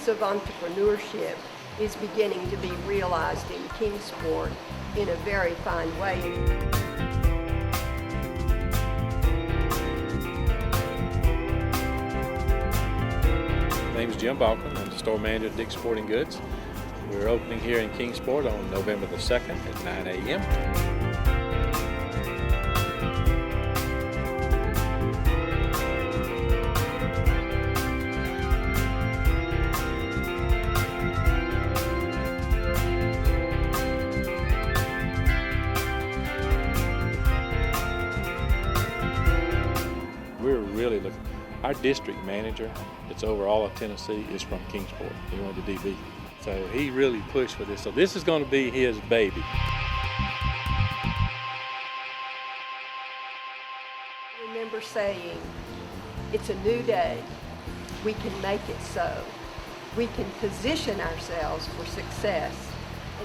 essence of entrepreneurship is beginning to be realized in Kingsport in a very fine way. My name is Jim Balkin. I'm the store manager at Dick's Sporting Goods. We're opening here in Kingsport on November the 2nd at 9 a.m. We're really looking. Our district manager that's over all of Tennessee is from Kingsport. He went to DB. So he really pushed for this. So this is going to be his baby. I remember saying, it's a new day. We can make it so. We can position ourselves for success.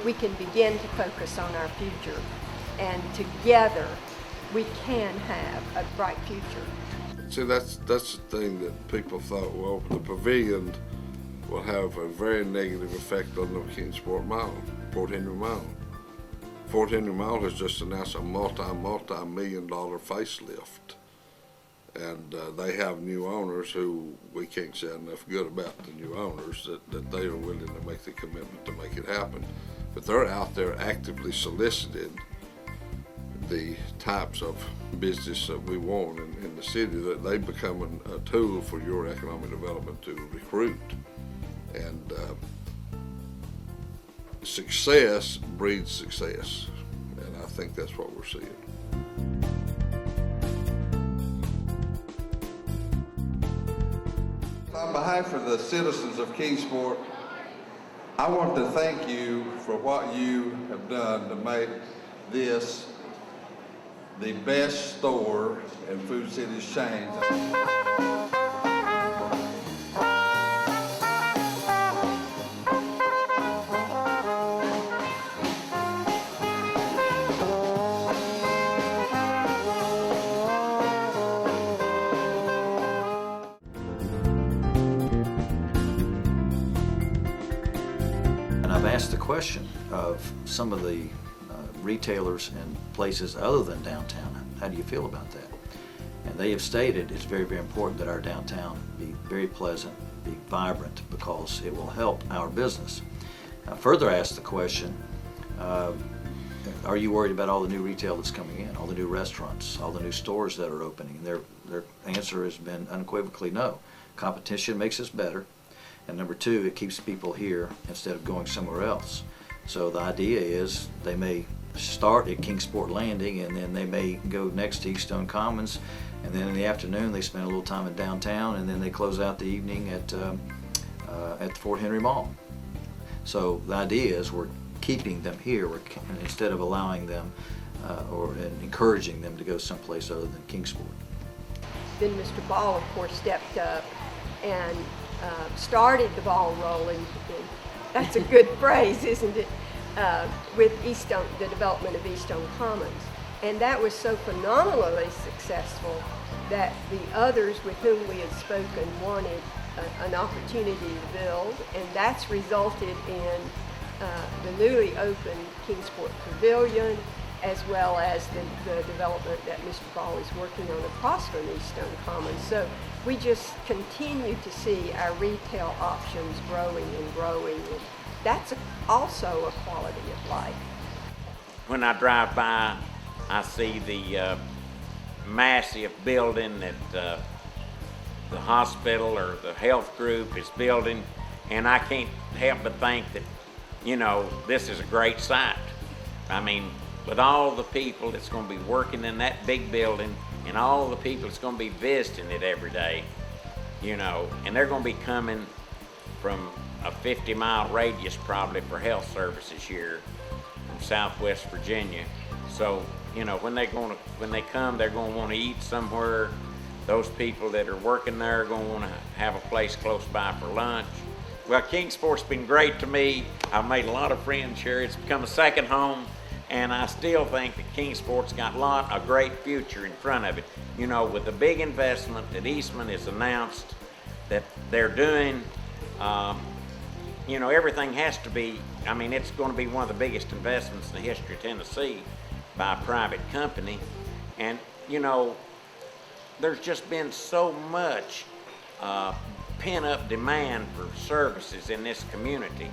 We can begin to focus on our future. And together, we can have a bright future. See, that's the thing that people thought, well, the pavilion will have a very negative effect on the Kingsport Mall, Fort Henry Mall. Fort Henry Mall has just announced a multi-million-dollar facelift. And they have new owners who we can't say enough good about the new owners that they are willing to make the commitment to make it happen. But they're out there actively soliciting the types of business that we want in the city, that they become a tool for your economic development to recruit. And success breeds success, and I think that's what we're seeing. On behalf of the citizens of Kingsport, I want to thank you for what you have done to make this the best store in Food City's chain. And I've asked the question of some of the retailers and places other than downtown, how do you feel about that? And they have stated it's very, very important that our downtown be very pleasant, be vibrant, because it will help our business. I further asked the question, are you worried about all the new retail that's coming in, all the new restaurants, all the new stores that are opening? And their answer has been unequivocally no. Competition makes us better, and number two, it keeps people here instead of going somewhere else. So the idea is they may start at Kingsport Landing, and then they may go next to Eaststone Commons, and then in the afternoon they spend a little time in downtown, and then they close out the evening at the Fort Henry Mall. So the idea is we're keeping them here instead of allowing them or encouraging them to go someplace other than Kingsport. Then Mr. Ball, of course, stepped up and started the ball rolling. That's a good phrase, isn't it? With the development of Eaststone Commons. And that was so phenomenally successful that the others with whom we had spoken wanted an opportunity to build, and that's resulted in the newly opened Kingsport Pavilion, as well as the development that Mr. Ball is working on across from Eaststone Commons. So we just continue to see our retail options growing and growing. And that's also a quality of life. When I drive by, I see the massive building that the hospital or the health group is building, and I can't help but think that, you know, this is a great site. I mean, with all the people that's going to be working in that big building and all the people that's going to be visiting it every day, you know, and they're going to be coming from a 50-mile radius probably for health services here from Southwest Virginia. So, you know, when they come, they're going to want to eat somewhere. Those people that are working there are going to want to have a place close by for lunch. Well, Kingsport's been great to me. I've made a lot of friends here. It's become a second home, and I still think that Kingsport's got a great future in front of it. You know, with the big investment that Eastman has announced that they're doing, you know, everything has to be, I mean, it's going to be one of the biggest investments in the history of Tennessee by a private company. And, you know, there's just been so much pent-up demand for services in this community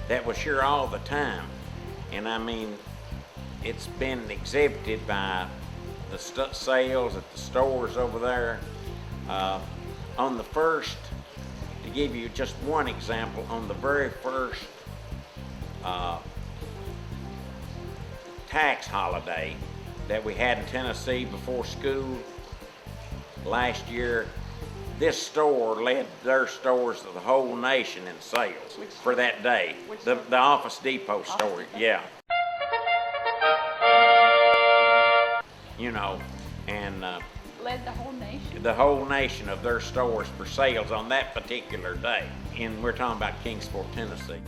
that was here all the time. And I mean, it's been exhibited by the sales at the stores over there. On the first, to give you just one example, on the very first tax holiday that we had in Tennessee before school last year, this store led their stores of the whole nation in sales for that day. The Office Depot store, yeah. You know, and Led the whole nation. the whole nation of their stores for sales on that particular day. And we're talking about Kingsport, Tennessee.